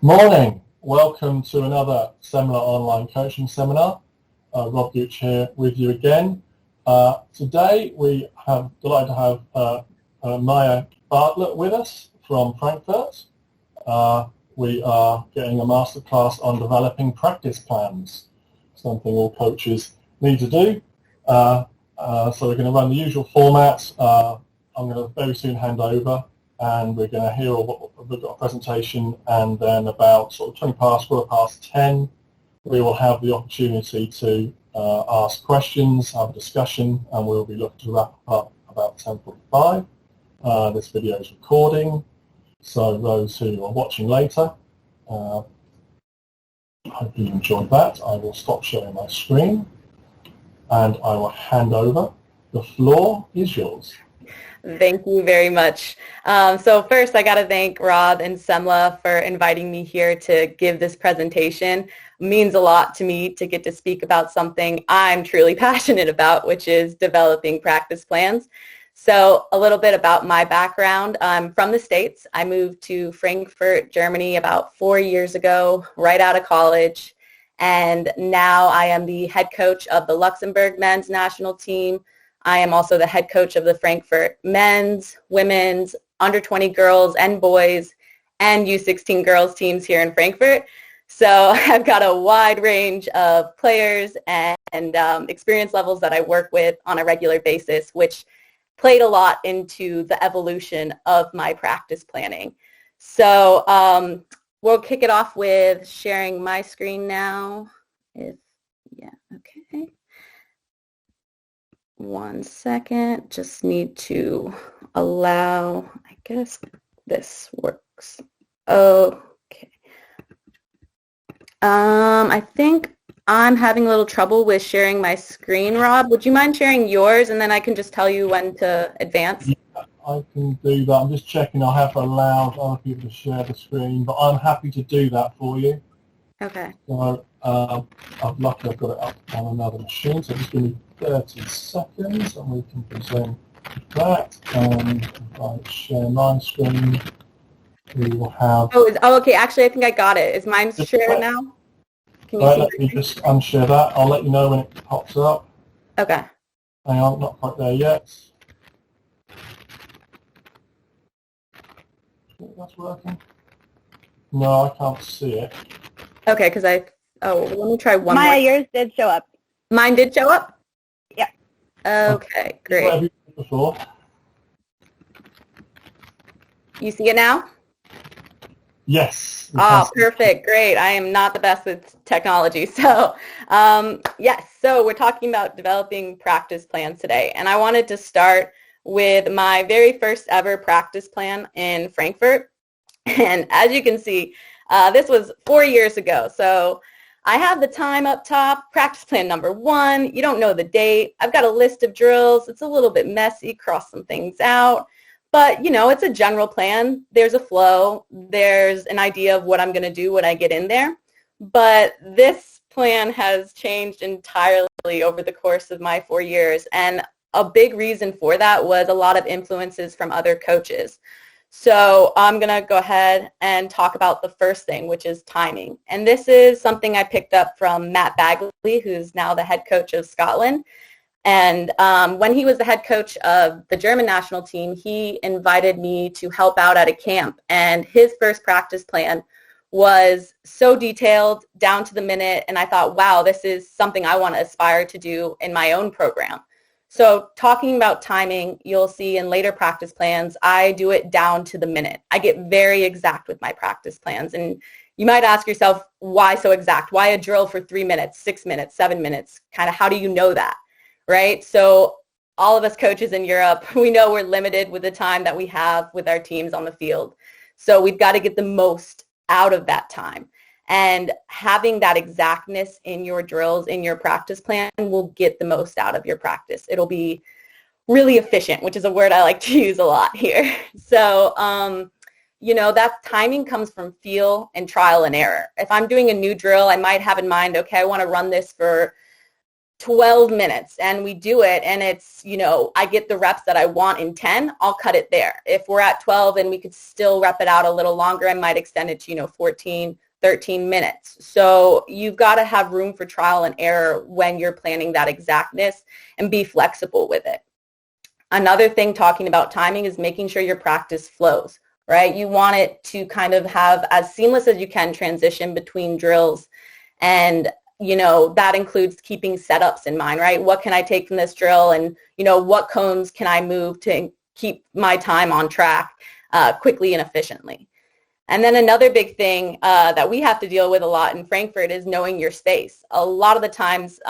Morning. Welcome to another SEMLA online coaching seminar. Rob Gooch here with you again. Today we have delighted to have Maiah Bartlett with us from Frankfurt. We are getting a masterclass on developing practice plans, something all coaches need to do. So we're going to run the usual format. I'm going to very soon hand over, and we're going to hear we've got a presentation, and then about sort of 20 past, quarter past 10, we will have the opportunity to ask questions, have a discussion, and we'll be looking to wrap up about 10:45. This video is recording, so those who are watching later, I hope you enjoyed that. I will stop sharing my screen, and I will hand over. The floor is yours. Thank you very much. So first, I got to thank Rob and SEMLA for inviting me here to give this presentation. It means a lot to me to get to speak about something I'm truly passionate about, which is developing practice plans. So a little bit about my background. I'm from the States. I moved to Frankfurt, Germany about 4 years ago, right out of college. And now I am the head coach of the Luxembourg men's national team. I am also the head coach of the Frankfurt men's, women's, under 20 girls and boys, and U16 girls teams here in Frankfurt. So I've got a wide range of players and experience levels that I work with on a regular basis, which played a lot into the evolution of my practice planning. So we'll kick it off with sharing my screen now. Okay. 1 second, just need to allow, I guess this works. Okay. I think I'm having a little trouble with sharing my screen, Rob. Would you mind sharing yours, and then I can just tell you when to advance? Yeah, I can do that. I'm just checking I have allowed other people to share the screen, but I'm happy to do that for you. Okay. So I'm lucky I've got it up on another machine, so just give me 30 seconds and we can present that. And if I share my screen, we will have... okay, actually I think I got it. Is mine shared now? Can you see let me just unshare that. I'll let you know when it pops up. Okay. Hang on, not quite there yet. That's working. No, I can't see it. Okay, because let me try one Maiah, more. yours did show up. Mine did show up? Yeah. Okay, great. What have you done before? You see it now? Yes. Oh, perfect. Great. I am not the best with technology. So, yes. So we're talking about developing practice plans today. And I wanted to start with my very first ever practice plan in Frankfurt. And as you can see, this was 4 years ago. So I have the time up top, practice plan number 1. You don't know the date. I've got a list of drills. It's a little bit messy, cross some things out. But, it's a general plan. There's a flow. There's an idea of what I'm going to do when I get in there. But this plan has changed entirely over the course of my 4 years. And a big reason for that was a lot of influences from other coaches. So I'm going to go ahead and talk about the first thing, which is timing. And this is something I picked up from Matt Bagley, who's now the head coach of Scotland. And when he was the head coach of the German national team, he invited me to help out at a camp. And his first practice plan was so detailed, down to the minute. And I thought, wow, this is something I want to aspire to do in my own program. So talking about timing, you'll see in later practice plans, I do it down to the minute. I get very exact with my practice plans. And you might ask yourself, why so exact? Why a drill for 3 minutes, 6 minutes, 7 minutes? Kind of how do you know that, right? So all of us coaches in Europe, we know we're limited with the time that we have with our teams on the field. So we've got to get the most out of that time. And having that exactness in your drills, in your practice plan, will get the most out of your practice. It'll be really efficient, which is a word I like to use a lot here. So, that timing comes from feel and trial and error. If I'm doing a new drill, I might have in mind, okay, I want to run this for 12 minutes and we do it and it's, I get the reps that I want in 10, I'll cut it there. If we're at 12 and we could still rep it out a little longer, I might extend it to, 14, 13 minutes. So you've got to have room for trial and error when you're planning that exactness and be flexible with it. Another thing talking about timing is making sure your practice flows, right? You want it to kind of have as seamless as you can transition between drills, and that includes keeping setups in mind, right? What can I take from this drill, and what cones can I move to keep my time on track quickly and efficiently. And then another big thing that we have to deal with a lot in Frankfurt is knowing your space. A lot of the times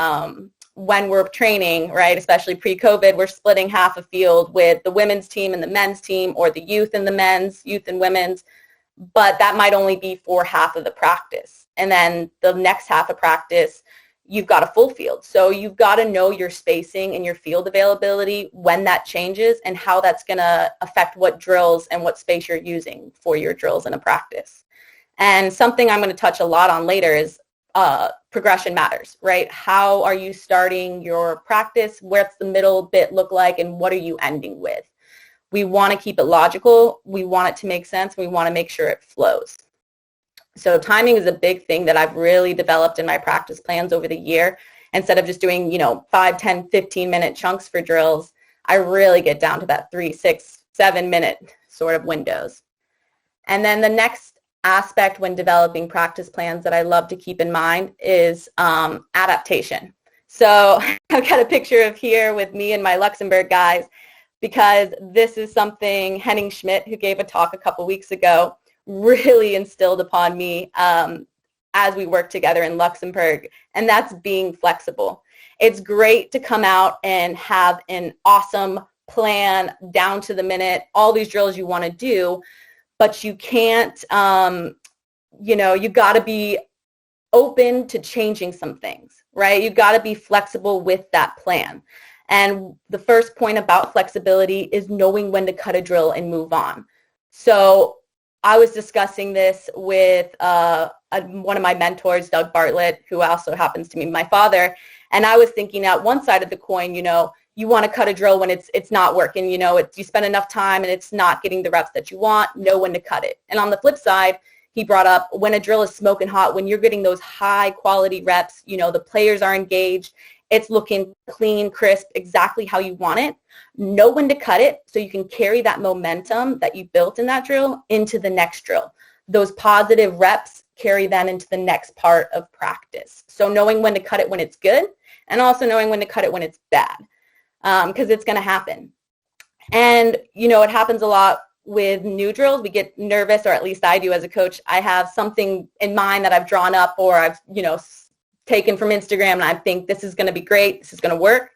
when we're training, right, especially pre-COVID, we're splitting half a field with the women's team and the men's team, or the youth and the men's, youth and women's, but that might only be for half of the practice. And then the next half of practice, you've got a full field. So you've got to know your spacing and your field availability when that changes, and how that's going to affect what drills and what space you're using for your drills in a practice. And something I'm going to touch a lot on later is progression matters, right? How are you starting your practice? What's the middle bit look like, and what are you ending with? We want to keep it logical. We want it to make sense. We want to make sure it flows. So timing is a big thing that I've really developed in my practice plans over the year. Instead of just doing, 5, 10, 15-minute chunks for drills, I really get down to that 3, 6, 7-minute sort of windows. And then the next aspect when developing practice plans that I love to keep in mind is adaptation. So I've got a picture of here with me and my Luxembourg guys, because this is something Henning Schmidt, who gave a talk a couple weeks ago, really instilled upon me as we work together in Luxembourg, and that's being flexible. It's great to come out and have an awesome plan down to the minute, all these drills you want to do, but you can't, you got to be open to changing some things, right? You've got to be flexible with that plan. And the first point about flexibility is knowing when to cut a drill and move on. So I was discussing this with one of my mentors, Doug Bartlett, who also happens to be my father. And I was thinking at one side of the coin, you want to cut a drill when it's not working. You spend enough time and it's not getting the reps that you want, know when to cut it. And on the flip side, he brought up when a drill is smoking hot, when you're getting those high quality reps, the players are engaged, it's looking clean, crisp, exactly how you want it. Know when to cut it so you can carry that momentum that you built in that drill into the next drill. Those positive reps carry then into the next part of practice. So knowing when to cut it when it's good, and also knowing when to cut it when it's bad, because it's going to happen. And, it happens a lot with new drills. We get nervous, or at least I do as a coach. I have something in mind that I've drawn up, or I've, taken from Instagram, and I think this is going to be great, this is going to work.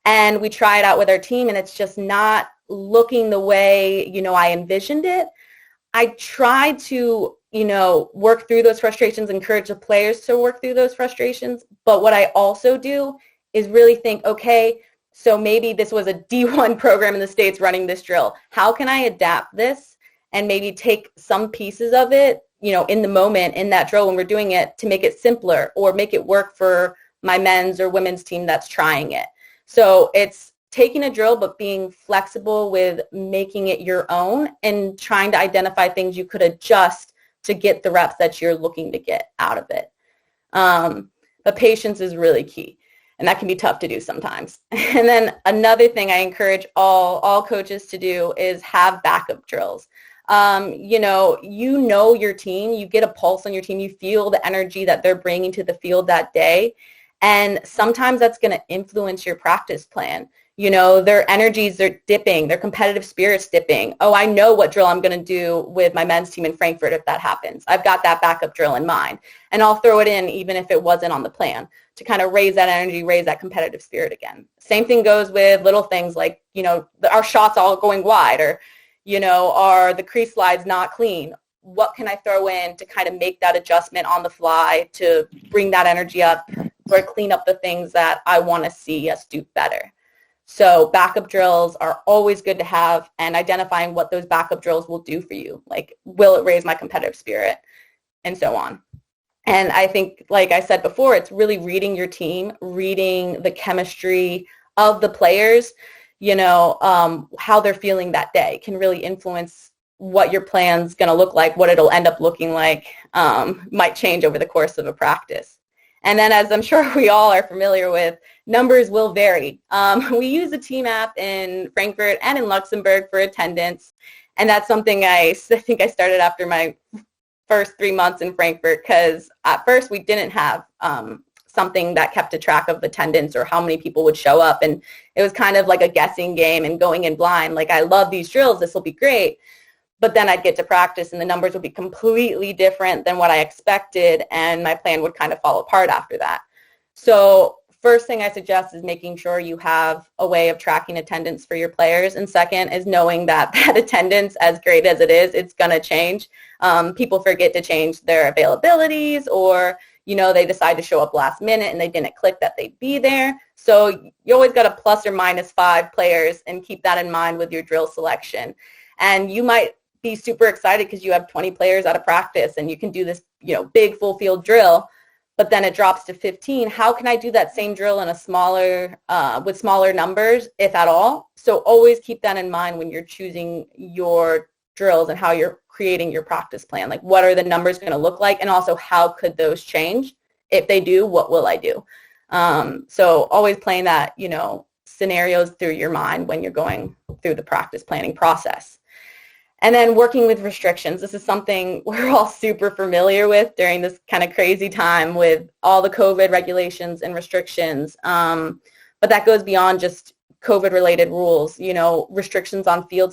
And we try it out with our team, and it's just not looking the way, I envisioned it. I try to, work through those frustrations, encourage the players to work through those frustrations. But what I also do is really think, okay, so maybe this was a D1 program in the States running this drill. How can I adapt this and maybe take some pieces of it, in the moment, in that drill when we're doing it, to make it simpler or make it work for my men's or women's team that's trying it. So it's taking a drill, but being flexible with making it your own and trying to identify things you could adjust to get the reps that you're looking to get out of it. But patience is really key, and that can be tough to do sometimes. And then another thing I encourage all coaches to do is have backup drills. You know your team, you get a pulse on your team, you feel the energy that they're bringing to the field that day. And sometimes that's going to influence your practice plan. Their energies, they're dipping, their competitive spirit's dipping. Oh, I know what drill I'm going to do with my men's team in Frankfurt if that happens. I've got that backup drill in mind. And I'll throw it in even if it wasn't on the plan to kind of raise that energy, raise that competitive spirit again. Same thing goes with little things like, our shots all going wide, or, are the crease slides not clean? What can I throw in to kind of make that adjustment on the fly to bring that energy up or clean up the things that I want to see us do better? So backup drills are always good to have, and identifying what those backup drills will do for you. Like, will it raise my competitive spirit? And so on. And I think, like I said before, it's really reading your team, reading the chemistry of the players, how they're feeling that day can really influence what your plan's going to look like, what it'll end up looking like, might change over the course of a practice. And then, as I'm sure we all are familiar with, numbers will vary. We use a team app in Frankfurt and in Luxembourg for attendance, and that's something I think I started after my first 3 months in Frankfurt, because at first we didn't have something that kept a track of attendance or how many people would show up, and it was kind of like a guessing game and going in blind. Like, I love these drills, this will be great. But then I'd get to practice and the numbers would be completely different than what I expected, and my plan would kind of fall apart after that. So first thing I suggest is making sure you have a way of tracking attendance for your players. And second is knowing that attendance, as great as it is, it's going to change. People forget to change their availabilities, or, they decide to show up last minute and they didn't click that they'd be there. So you always got a plus or minus 5 players, and keep that in mind with your drill selection. And you might be super excited because you have 20 players out of practice and you can do this, big full field drill, but then it drops to 15. How can I do that same drill in a smaller, with smaller numbers, if at all? So always keep that in mind when you're choosing your drills and how you're creating your practice plan. Like, what are the numbers going to look like? And also, how could those change? If they do, what will I do? So always playing that, scenarios through your mind when you're going through the practice planning process. And then working with restrictions. This is something we're all super familiar with during this kind of crazy time with all the COVID regulations and restrictions. But that goes beyond just COVID-related rules, restrictions on field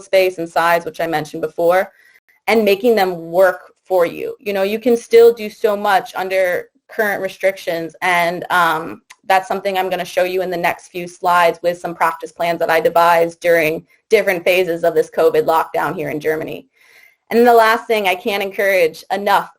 space and size, which I mentioned before, and making them work for you. You can still do so much under current restrictions, and that's something I'm going to show you in the next few slides with some practice plans that I devised during different phases of this COVID lockdown here in Germany. And then the last thing I can't encourage enough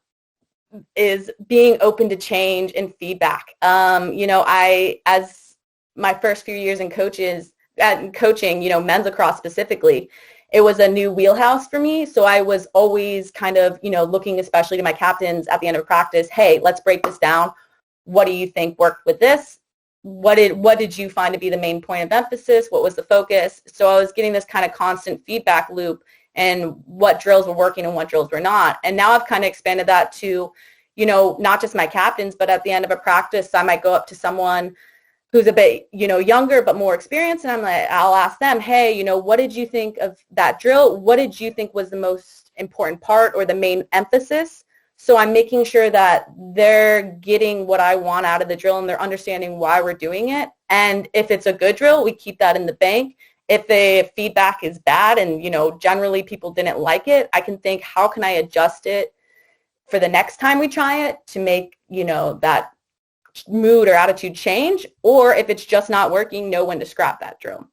is being open to change and feedback. As my first few years in coaching, men's lacrosse specifically, it was a new wheelhouse for me. So I was always kind of, looking especially to my captains at the end of practice, hey, let's break this down. What do you think worked with this? What did you find to be the main point of emphasis? What was the focus? So I was getting this kind of constant feedback loop and what drills were working and what drills were not. And now I've kind of expanded that to, not just my captains, but at the end of a practice, I might go up to someone who's a bit, younger but more experienced, and I'll ask them, hey, what did you think of that drill? What did you think was the most important part or the main emphasis? So I'm making sure that they're getting what I want out of the drill and they're understanding why we're doing it. And if it's a good drill, we keep that in the bank. If the feedback is bad and, generally people didn't like it, I can think, how can I adjust it for the next time we try it to make, that mood or attitude change? Or if it's just not working, know when to scrap that drill.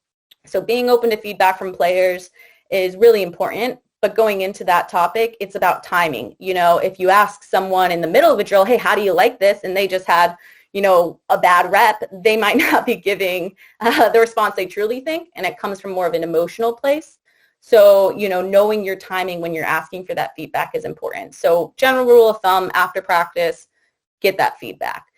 So being open to feedback from players is really important. But going into that topic, it's about timing. If you ask someone in the middle of a drill, hey, how do you like this? And they just had, a bad rep, they might not be giving the response they truly think. And it comes from more of an emotional place. So, knowing your timing when you're asking for that feedback is important. So general rule of thumb, after practice, get that feedback.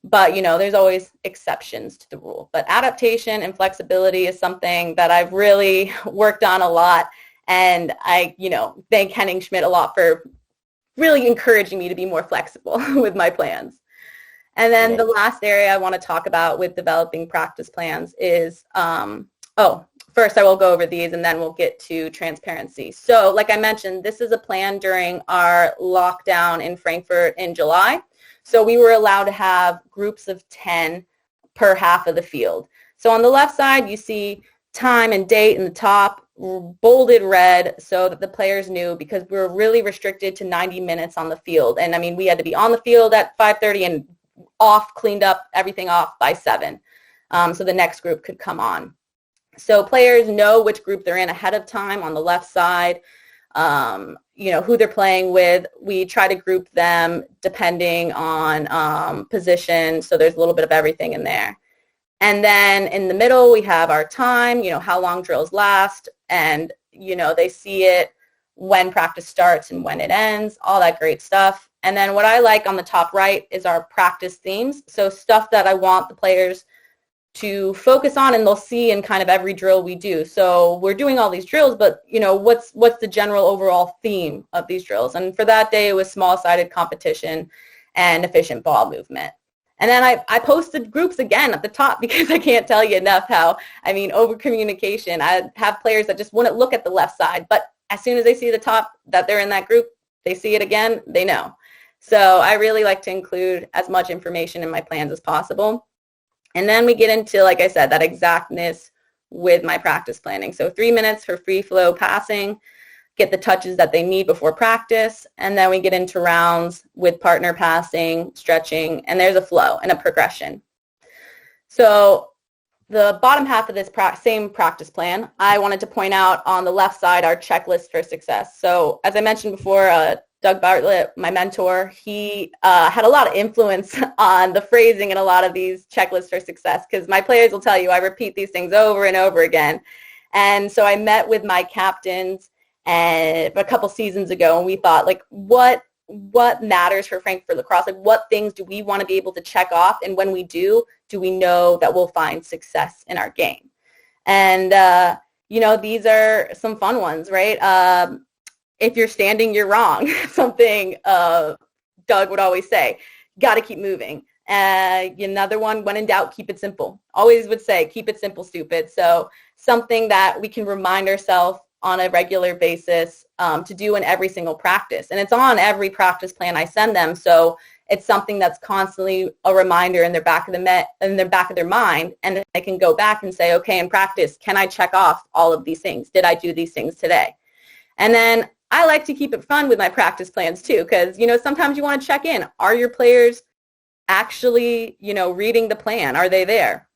But, there's always exceptions to the rule. But adaptation and flexibility is something that I've really worked on a lot. And I, thank Henning Schmidt a lot for really encouraging me to be more flexible with my plans. And then the last area I want to talk about with developing practice plans is, first I will go over these and then we'll get to transparency. So like I mentioned, this is a plan during our lockdown in Frankfurt in July. So we were allowed to have groups of 10 per half of the field. So on the left side, you see time and date in the top, bolded red so that the players knew, because we were really restricted to 90 minutes on the field. And we had to be on the field at 5:30 and cleaned up everything off by 7. So the next group could come on. So players know which group they're in ahead of time on the left side, who they're playing with. We try to group them depending on position. So there's a little bit of everything in there. And then in the middle, we have our time, how long drills last, and, they see it when practice starts and when it ends, all that great stuff. And then what I like on the top right is our practice themes. So stuff that I want the players to focus on, and they'll see in kind of every drill we do. So we're doing all these drills, but what's the general overall theme of these drills? And for that day, it was small-sided competition and efficient ball movement. And then I posted groups again at the top because I can't tell you enough how, over communication. I have players that just wouldn't look at the left side, but as soon as they see the top that they're in that group, they see it again, they know. So I really like to include as much information in my plans as possible. And then we get into, like I said, that exactness with my practice planning. So 3 minutes for free flow passing, get the touches that they need before practice, and then we get into rounds with partner passing, stretching, and there's a flow and a progression. So the bottom half of this same practice plan, I wanted to point out on the left side our checklist for success. So as I mentioned before, Doug Bartlett, my mentor, he had a lot of influence on the phrasing in a lot of these checklists for success, because my players will tell you I repeat these things over and over again. And so I met with my captains a couple seasons ago, and we thought, like, what matters for Frankfurt Lacrosse? Like, what things do we want to be able to check off? And when we do we know that we'll find success in our game? And, these are some fun ones, right? If you're standing, you're wrong. Something Doug would always say, got to keep moving. Another one, when in doubt, keep it simple. Always would say, keep it simple, stupid. So something that we can remind ourselves on a regular basis to do in every single practice. And it's on every practice plan I send them. So it's something that's constantly a reminder in their back of their mind. And they can go back and say, okay, in practice, can I check off all of these things? Did I do these things today? And then I like to keep it fun with my practice plans too, because, sometimes you want to check in. Are your players actually, reading the plan? Are they there?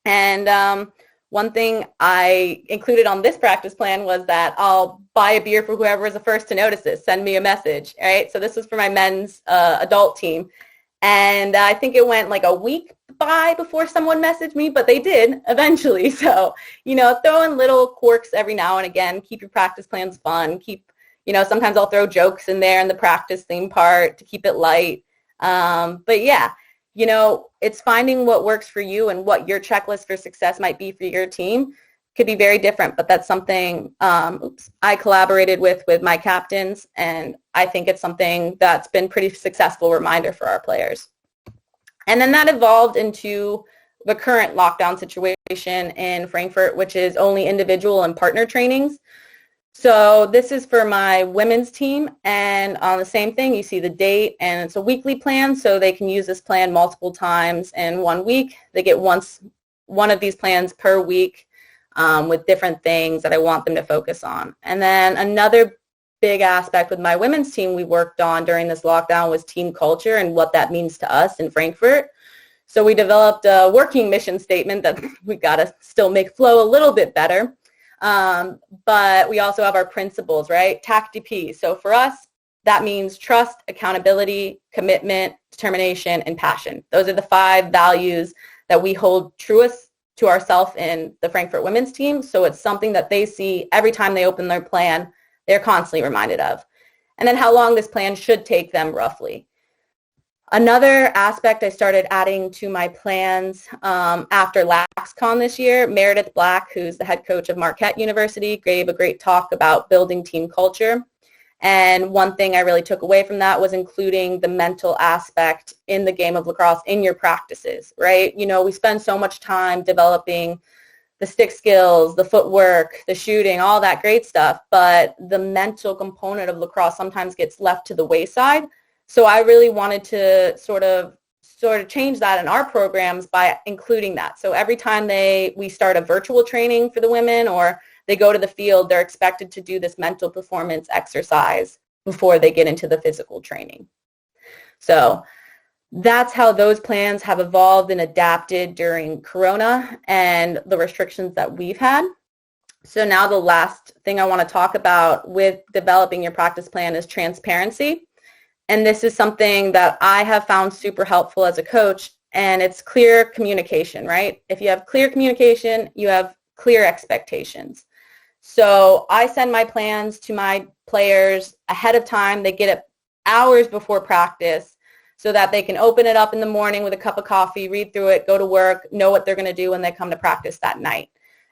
And one thing I included on this practice plan was that I'll buy a beer for whoever is the first to notice this. Send me a message, right? So this was for my men's adult team. And I think it went like a week by before someone messaged me, but they did eventually. So, throw in little quirks every now and again. Keep your practice plans fun. Sometimes I'll throw jokes in there in the practice theme part to keep it light. But yeah, it's finding what works for you, and what your checklist for success might be for your team could be very different, but that's something I collaborated with my captains, and I think it's something that's been pretty successful reminder for our players. And then that evolved into the current lockdown situation in Frankfurt, which is only individual and partner trainings. So this is for my women's team, and on the same thing, you see the date, and it's a weekly plan, so they can use this plan multiple times in 1 week. They get one of these plans per week with different things that I want them to focus on. And then another big aspect with my women's team we worked on during this lockdown was team culture and what that means to us in Frankfurt. So we developed a working mission statement that we got to still make flow a little bit better. But we also have our principles, right? TACTP. So for us, that means trust, accountability, commitment, determination, and passion. Those are the 5 values that we hold truest to ourselves in the Frankfurt women's team. So it's something that they see every time they open their plan, they're constantly reminded of. And then how long this plan should take them roughly. Another aspect I started adding to my plans after LaxCon this year, Meredith Black, who's the head coach of Marquette University, gave a great talk about building team culture. And one thing I really took away from that was including the mental aspect in the game of lacrosse in your practices, right? We spend so much time developing the stick skills, the footwork, the shooting, all that great stuff, but the mental component of lacrosse sometimes gets left to the wayside. So I really wanted to sort of change that in our programs by including that. So every time we start a virtual training for the women or they go to the field, they're expected to do this mental performance exercise before they get into the physical training. So that's how those plans have evolved and adapted during Corona and the restrictions that we've had. So now the last thing I want to talk about with developing your practice plan is transparency. And this is something that I have found super helpful as a coach, and it's clear communication, right? If you have clear communication, you have clear expectations. So I send my plans to my players ahead of time. They get it hours before practice so that they can open it up in the morning with a cup of coffee, read through it, go to work, know what they're going to do when they come to practice that night.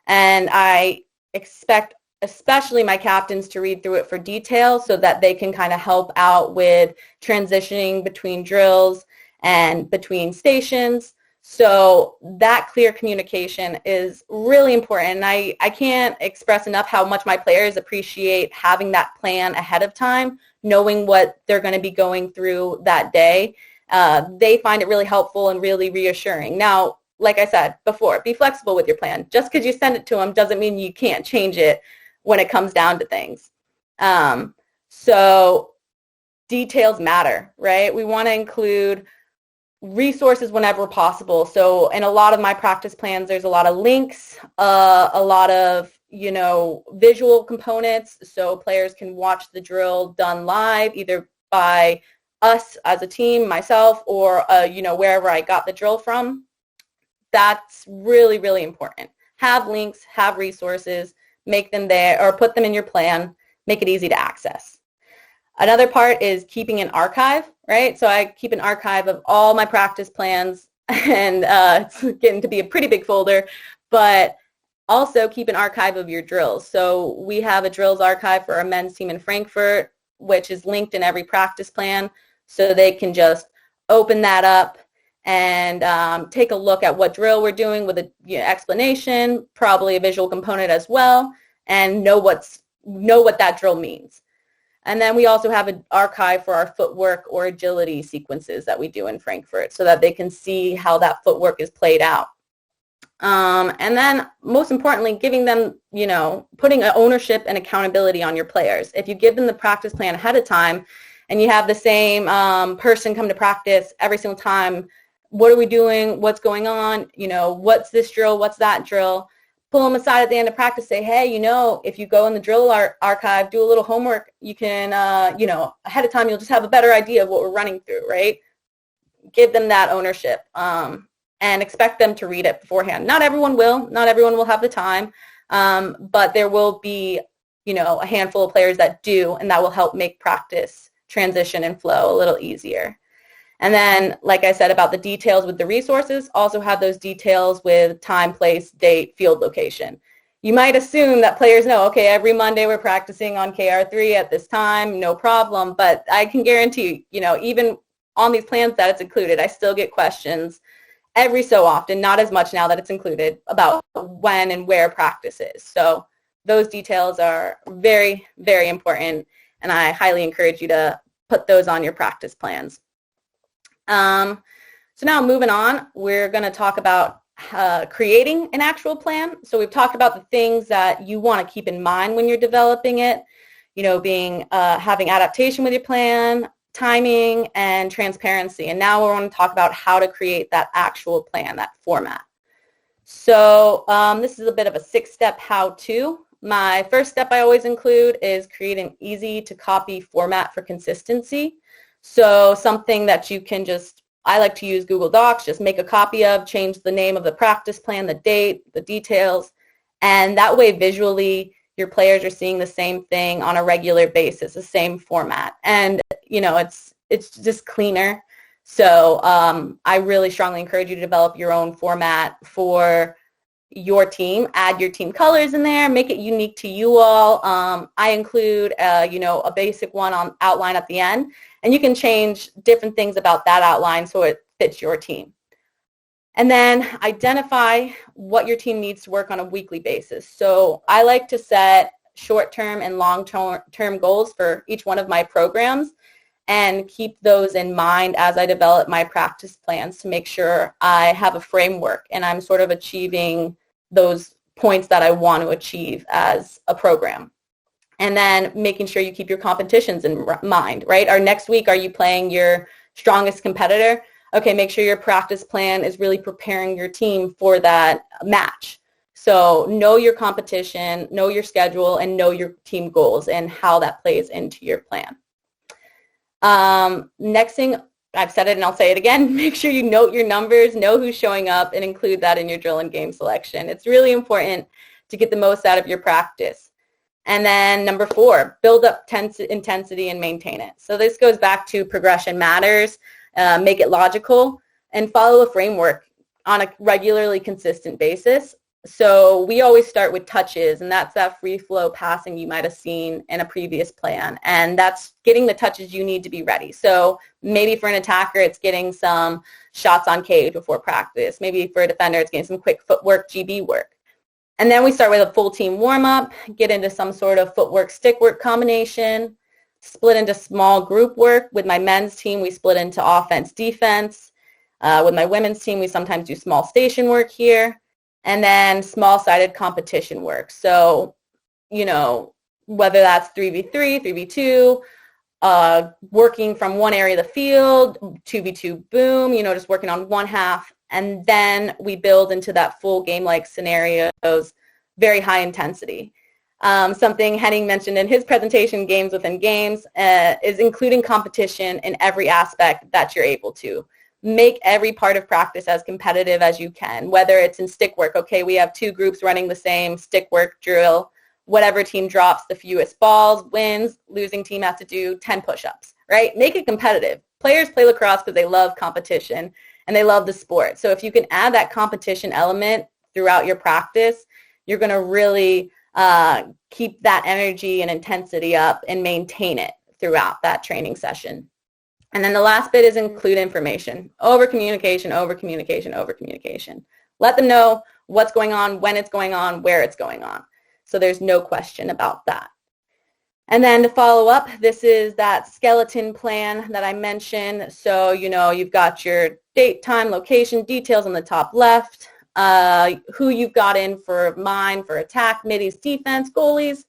And I expect especially my captains to read through it for detail so that they can kind of help out with transitioning between drills and between stations. So that clear communication is really important. And I can't express enough how much my players appreciate having that plan ahead of time, knowing what they're going to be going through that day. They find it really helpful and really reassuring. Now, like I said before, be flexible with your plan. Just because you send it to them doesn't mean you can't change it when it comes down to things. So details matter, right? We want to include resources whenever possible. So in a lot of my practice plans, there's a lot of links, a lot of, visual components, so players can watch the drill done live, either by us as a team, myself, or, wherever I got the drill from. That's really, really important. Have links, have resources, make them there, or put them in your plan, make it easy to access. Another part is keeping an archive, right? So I keep an archive of all my practice plans, and it's getting to be a pretty big folder, but also keep an archive of your drills. So we have a drills archive for our men's team in Frankfurt, which is linked in every practice plan, so they can just open that up and take a look at what drill we're doing with an explanation, probably a visual component as well, and know what that drill means. And then we also have an archive for our footwork or agility sequences that we do in Frankfurt so that they can see how that footwork is played out. And then most importantly, giving them, putting ownership and accountability on your players. If you give them the practice plan ahead of time and you have the same person come to practice every single time, what are we doing? What's going on? What's this drill? What's that drill? Pull them aside at the end of practice, say, hey, if you go in the drill archive, do a little homework, you can, ahead of time, you'll just have a better idea of what we're running through, right? Give them that ownership and expect them to read it beforehand. Not everyone will. Not everyone will have the time, but there will be, a handful of players that do, and that will help make practice transition and flow a little easier. And then, like I said about the details with the resources, also have those details with time, place, date, field location. You might assume that players know, okay, every Monday we're practicing on KR3 at this time, no problem. But I can guarantee you, even on these plans that it's included, I still get questions every so often, not as much now that it's included, about when and where practice is. So those details are very, very important, and I highly encourage you to put those on your practice plans. So now moving on, we're going to talk about creating an actual plan. So we've talked about the things that you want to keep in mind when you're developing it, being having adaptation with your plan, timing, and transparency. And now we want to talk about how to create that actual plan, that format. So this is a bit of a 6-step how-to. My first step I always include is create an easy-to-copy format for consistency. So something that you can I like to use Google Docs, just make a copy of, change the name of the practice plan, the date, the details, and that way visually your players are seeing the same thing on a regular basis, the same format. And, it's just cleaner. So I really strongly encourage you to develop your own format for your team. Add your team colors in there, make it unique to you all. I include, a basic one on outline at the end. And you can change different things about that outline so it fits your team. And then identify what your team needs to work on a weekly basis. So I like to set short-term and long-term goals for each one of my programs and keep those in mind as I develop my practice plans to make sure I have a framework and I'm sort of achieving those points that I want to achieve as a program. And then making sure you keep your competitions in mind, right? Or next week, are you playing your strongest competitor? Okay, make sure your practice plan is really preparing your team for that match. So know your competition, know your schedule, and know your team goals and how that plays into your plan. Next thing, I've said it and I'll say it again, make sure you note your numbers, know who's showing up, and include that in your drill and game selection. It's really important to get the most out of your practice. And then number 4, build up intensity and maintain it. So this goes back to progression matters, make it logical, and follow a framework on a regularly consistent basis. So we always start with touches, and that's that free flow passing you might have seen in a previous plan. And that's getting the touches you need to be ready. So maybe for an attacker, it's getting some shots on cage before practice. Maybe for a defender, it's getting some quick footwork, GB work. And then we start with a full team warm-up, get into some sort of footwork, stick work combination, split into small group work. With my men's team, we split into offense, defense. With my women's team, we sometimes do small station work here. And then small-sided competition work. So, whether that's 3v3, 3v2, working from one area of the field, 2v2 boom, just working on one half. And then we build into that full game-like scenarios, very high intensity. Something Henning mentioned in his presentation, Games Within Games, is including competition in every aspect that you're able to. Make every part of practice as competitive as you can, whether it's in stick work. Okay, we have 2 groups running the same stick work drill. Whatever team drops the fewest balls wins. Losing team has to do 10 push-ups, right? Make it competitive. Players play lacrosse because they love competition and they love the sport. So if you can add that competition element throughout your practice, you're going to really keep that energy and intensity up and maintain it throughout that training session. And then the last bit is include information. Over communication, over communication, over communication. Let them know what's going on, when it's going on, where it's going on. So there's no question about that. And then to follow up, this is that skeleton plan that I mentioned. So, you've got your date, time, location, details on the top left, who you've got in for mine, for attack, middies, defense, goalies,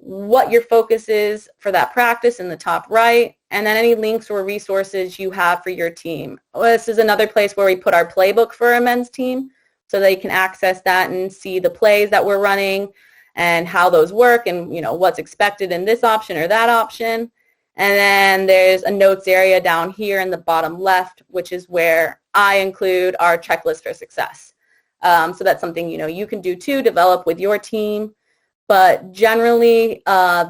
what your focus is for that practice in the top right, and then any links or resources you have for your team. This is another place where we put our playbook for our men's team so they can access that and see the plays that we're running and how those work and, what's expected in this option or that option. And then there's a notes area down here in the bottom left, which is where I include our checklist for success. So that's something, you can do too, develop with your team. But generally,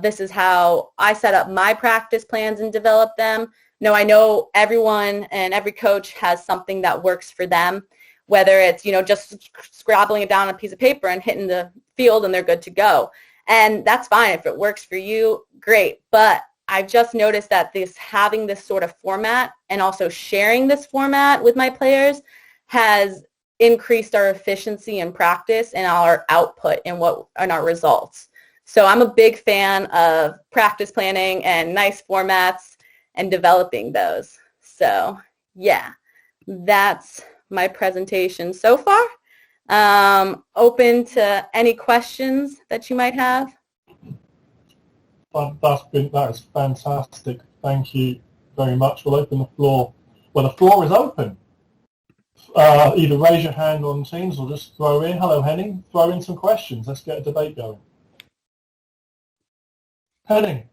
this is how I set up my practice plans and develop them. I know everyone and every coach has something that works for them, whether it's, just scribbling it down on a piece of paper and hitting the field and they're good to go. And that's fine. If it works for you, great. But I've just noticed that having this sort of format and also sharing this format with my players has increased our efficiency in practice and our output and our results. So I'm a big fan of practice planning and nice formats and developing those. So yeah, that's my presentation so far. Open to any questions that you might have. That is fantastic. Thank you very much. We'll open the floor. Well, the floor is open. Either raise your hand on Teams or just throw in. Hello, Henning. Throw in some questions. Let's get a debate going. Henning.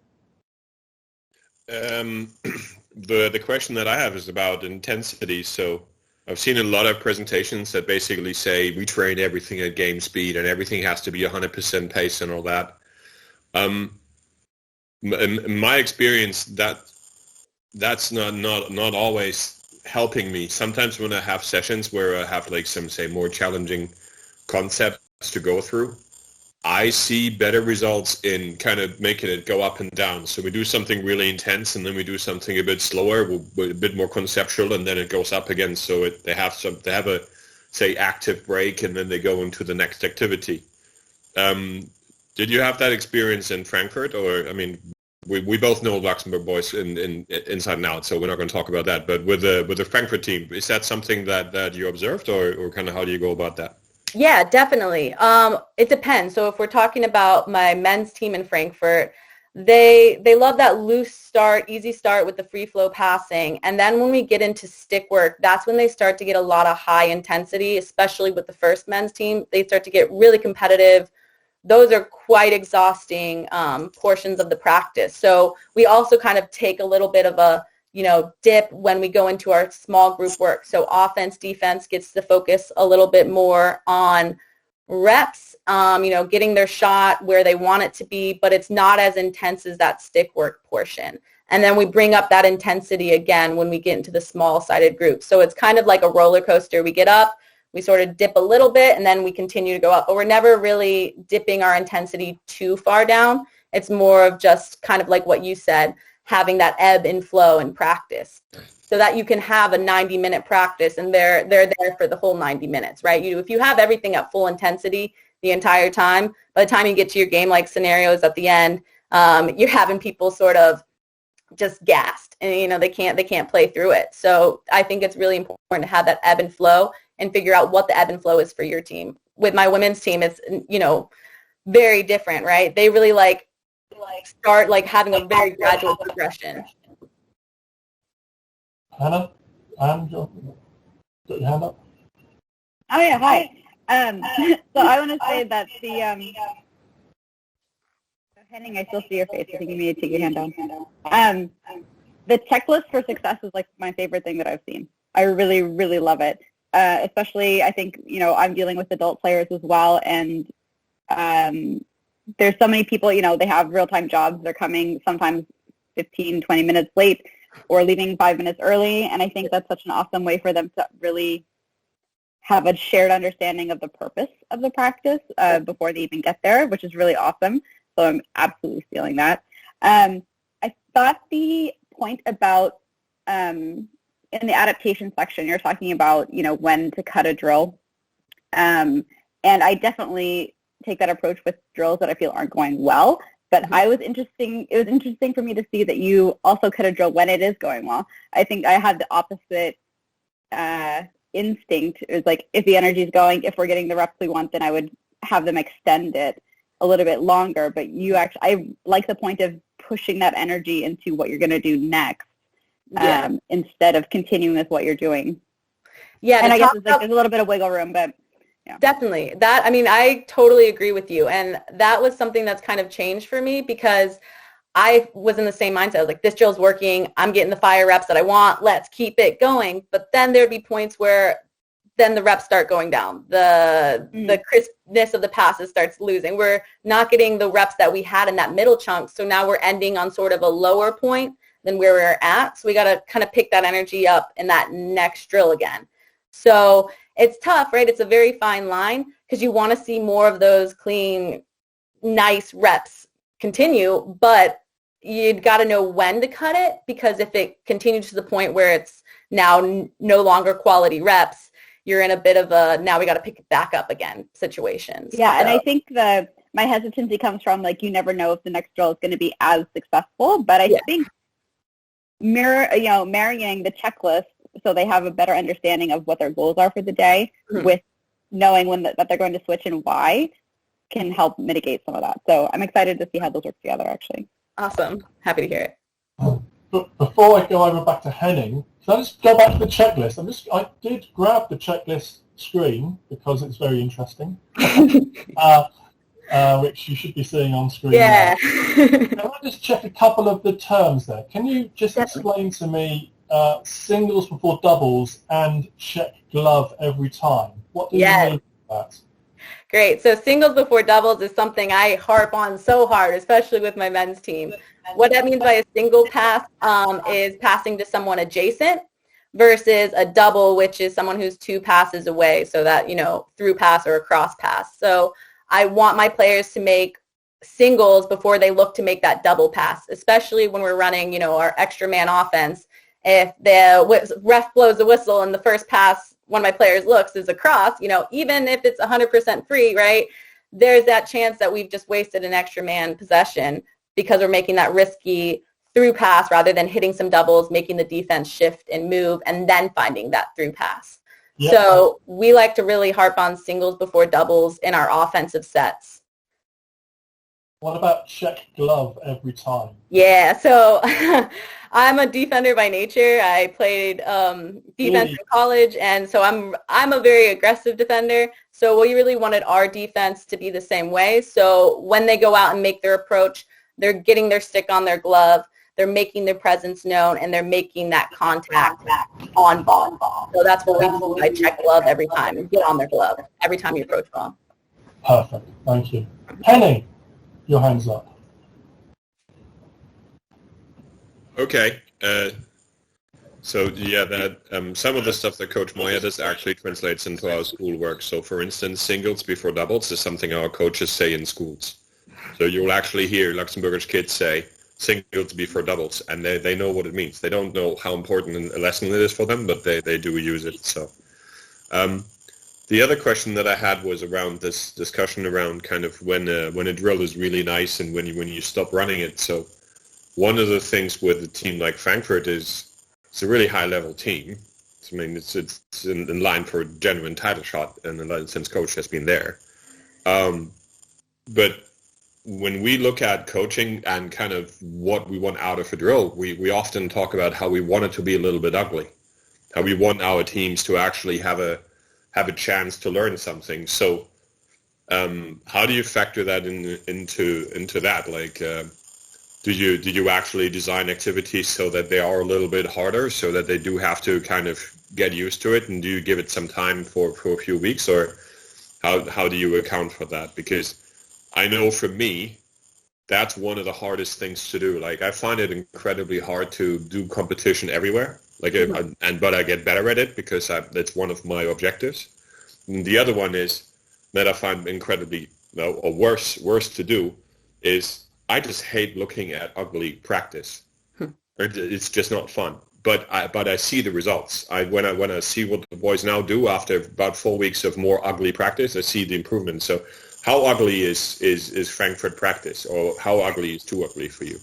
The question that I have is about intensity. So I've seen a lot of presentations that basically say we train everything at game speed and everything has to be 100% pace and all that. In my experience, that's not always helping me. Sometimes when I have sessions where I have some more challenging concepts to go through, I see better results in kind of making it go up and down. So we do something really intense and then we do something a bit slower, a bit more conceptual, and then it goes up again. So they have a active break and then they go into the next activity. Did you have that experience in Frankfurt? Or, we both know Luxembourg boys inside and out, so we're not going to talk about that. But with the Frankfurt team, is that something that you observed, or kind of how do you go about that? Yeah, definitely. It depends. So if we're talking about my men's team in Frankfurt, they love that loose start, easy start with the free flow passing. And then when we get into stick work, that's when they start to get a lot of high intensity, especially with the first men's team. They start to get really competitive. Those are quite exhausting portions of the practice. So we also kind of take a little bit of a, dip when we go into our small group work. So offense, defense gets to focus a little bit more on reps, getting their shot where they want it to be, but it's not as intense as that stick work portion. And then we bring up that intensity again when we get into the small-sided group. So it's kind of like a roller coaster. We get up, we sort of dip a little bit, and then we continue to go up. But we're never really dipping our intensity too far down. It's more of just kind of like what you said, having that ebb and flow in practice so that you can have a 90-minute practice and they're there for the whole 90 minutes, right? If you have everything at full intensity the entire time, by the time you get to your game-like scenarios at the end, you're having people sort of just gassed and they can't play through it. So I think it's really important to have that ebb and flow and figure out what the ebb and flow is for your team. With my women's team, it's very different, right? They really start having a very gradual progression. Hannah, got your hand up? Oh yeah, hi. So I want to say that the Henning, I still see your face. I think you need to take your hand down. The checklist for success is my favorite thing that I've seen. I really, really love it. Especially, I think, I'm dealing with adult players as well, and there's so many people, they have real-time jobs. They're coming sometimes 15, 20 minutes late or leaving 5 minutes early, and I think that's such an awesome way for them to really have a shared understanding of the purpose of the practice before they even get there, which is really awesome. So I'm absolutely feeling that. I thought the point about in the adaptation section, you're talking about, when to cut a drill. And I definitely take that approach with drills that I feel aren't going well. But it was interesting for me to see that you also cut a drill when it is going well. I think I had the opposite instinct. It was if the energy is going, if we're getting the reps we want, then I would have them extend it a little bit longer. But I like the point of pushing that energy into what you're going to do next. Instead of continuing with what you're doing. Yeah, and I guess there's a little bit of wiggle room, but yeah. Definitely. I totally agree with you. And that was something that's kind of changed for me because I was in the same mindset. I was this drill's working. I'm getting the fire reps that I want. Let's keep it going. But then there'd be points where then the reps start going down. The crispness of the passes starts losing. We're not getting the reps that we had in that middle chunk. So now we're ending on sort of a lower point than where we're at. So we got to kind of pick that energy up in that next drill again. So it's tough, right? It's a very fine line because you want to see more of those clean, nice reps continue, but you've got to know when to cut it because if it continues to the point where it's now no longer quality reps, you're in a bit of a now we got to pick it back up again situation. Yeah, and I think my hesitancy comes from you never know if the next drill is going to be as successful, but I think marrying the checklist so they have a better understanding of what their goals are for the day with knowing that they're going to switch and why can help mitigate some of that. So I'm excited to see how those work together, actually. Awesome. Happy to hear it. But before I go over back to Henning, can I just go back to the checklist? I did grab the checklist screen because it's very interesting. Which you should be seeing on screen. Yeah. Can I just check a couple of the terms there? Can you just explain to me singles before doubles and check glove every time? What do you mean by that? Great. So singles before doubles is something I harp on so hard, especially with my men's team. What that means by a single pass is passing to someone adjacent versus a double, which is someone who's 2 passes away, so that, through pass or a cross pass. So I want my players to make singles before they look to make that double pass, especially when we're running, our extra man offense. If the ref blows the whistle and the first pass one of my players looks is a cross, even if it's 100% free, right, there's that chance that we've just wasted an extra man possession because we're making that risky through pass rather than hitting some doubles, making the defense shift and move, and then finding that through pass. Yep. So we like to really harp on singles before doubles in our offensive sets. What about check glove every time? Yeah, so I'm a defender by nature. I played defense in college, and so I'm a very aggressive defender. So we really wanted our defense to be the same way. So when they go out and make their approach, they're getting their stick on their glove, they're making their presence known, and they're making that contact on ball. So that's what we do. I check glove every time. Get on their glove every time you approach ball. Perfect. Thank you. Henning, your hand's up. Okay. So yeah, that some of the stuff that Coach Maiah does actually translates into our schoolwork. So for instance, singles before doubles is something our coaches say in schools. So you'll actually hear Luxembourgish kids say singles before doubles, and they know what it means. They don't know how important a lesson it is for them, but they do use it. So the other question that I had was around this discussion around kind of when a drill is really nice and when you stop running it. So one of the things with a team like Frankfurt is it's a really high-level team. I mean, it's in line for a genuine title shot, and since Coach has been there. But when we look at coaching and kind of what we want out of a drill, we often talk about how we want it to be a little bit ugly, how we want our teams to actually have a chance to learn something. So how do you factor that into that? Like, did you actually design activities so that they are a little bit harder, so that they do have to kind of get used to it, and do you give it some time for a few weeks, or how do you account for that? Because I know for me, that's one of the hardest things to do. Like, I find it incredibly hard to do competition everywhere. Like, but I get better at it because that's one of my objectives. And the other one is that I find incredibly worse to do is I just hate looking at ugly practice. It's just not fun. But I see the results. When I see what the boys now do after about 4 weeks of more ugly practice, I see the improvement. So how ugly is Frankfurt practice, or how ugly is too ugly for you?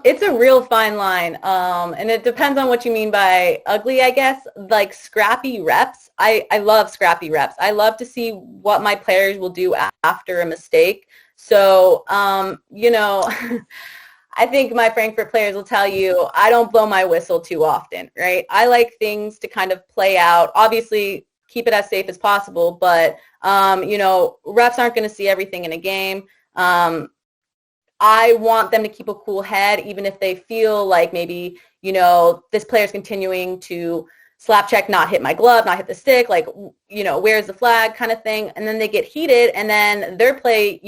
It's a real fine line, and it depends on what you mean by ugly, I guess. Like scrappy reps, I love scrappy reps. I love to see what my players will do after a mistake. So, I think my Frankfurt players will tell you I don't blow my whistle too often, right? I like things to kind of play out. Obviously, keep it as safe as possible, but, refs aren't going to see everything in a game. I want them to keep a cool head, even if they feel like maybe, this player's continuing to slap check, not hit my glove, not hit the stick, like, where's the flag kind of thing. And then they get heated, and then their play,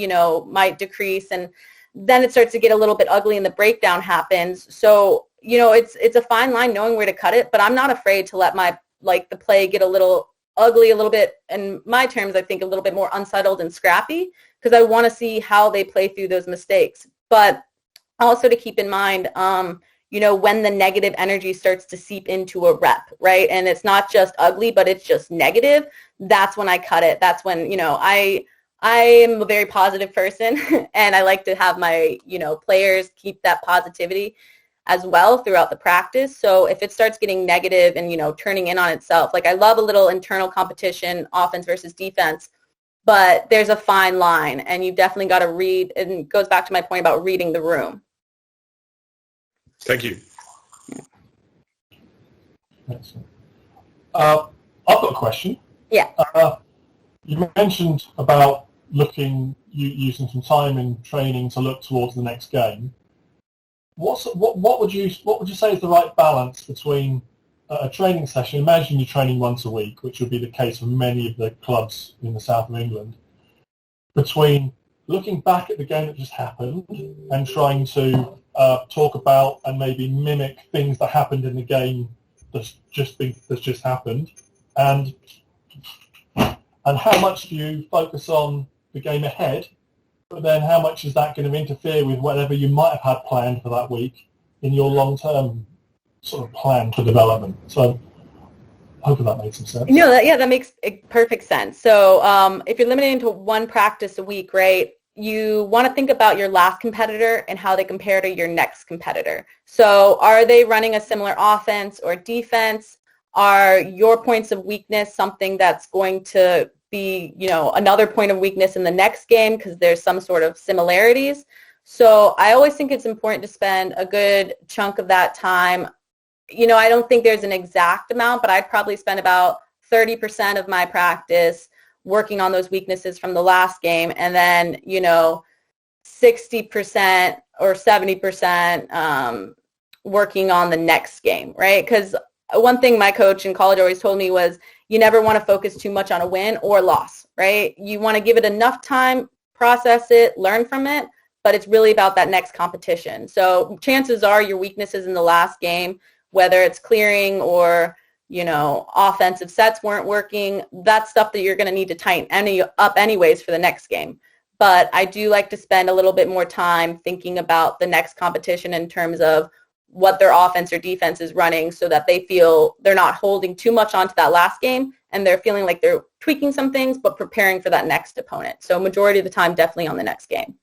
might decrease, and then it starts to get a little bit ugly and the breakdown happens. So, it's a fine line knowing where to cut it, but I'm not afraid to let the play get a little ugly, a little bit, in my terms, I think a little bit more unsettled and scrappy, because I want to see how they play through those mistakes. But also to keep in mind, when the negative energy starts to seep into a rep, right? And it's not just ugly, but it's just negative. That's when I cut it. That's when, I am a very positive person and I like to have my, players keep that positivity as well throughout the practice. So if it starts getting negative and, turning in on itself, like I love a little internal competition, offense versus defense, but there's a fine line and you've definitely got to read, and it goes back to my point about reading the room. Thank you. Excellent. I've got a question. Yeah. You mentioned about using some time in training to look towards the next game. What would you say is the right balance between a training session? Imagine you're training once a week, which would be the case for many of the clubs in the south of England, between looking back at the game that just happened and trying to talk about and maybe mimic things that happened in the game that's just happened, and how much do you focus on the game ahead, but then how much is that going to interfere with whatever you might have had planned for that week in your long-term sort of plan for development? So hopefully that makes some sense. No, that makes perfect sense. So if you're limited to one practice a week, right, you want to think about your last competitor and how they compare to your next competitor. So are they running a similar offense or defense? Are your points of weakness something that's going to be, another point of weakness in the next game because there's some sort of similarities? So I always think it's important to spend a good chunk of that time. I don't think there's an exact amount, but I'd probably spend about 30% of my practice working on those weaknesses from the last game, and then, 60% or 70% working on the next game, right? Because one thing my coach in college always told me was you never want to focus too much on a win or loss, right? You want to give it enough time, process it, learn from it, but it's really about that next competition. So chances are your weaknesses in the last game, whether it's clearing or, offensive sets weren't working, that's stuff that you're going to need to tighten up anyways for the next game. But I do like to spend a little bit more time thinking about the next competition in terms of what their offense or defense is running so that they feel they're not holding too much onto that last game and they're feeling like they're tweaking some things but preparing for that next opponent. So majority of the time, definitely on the next game.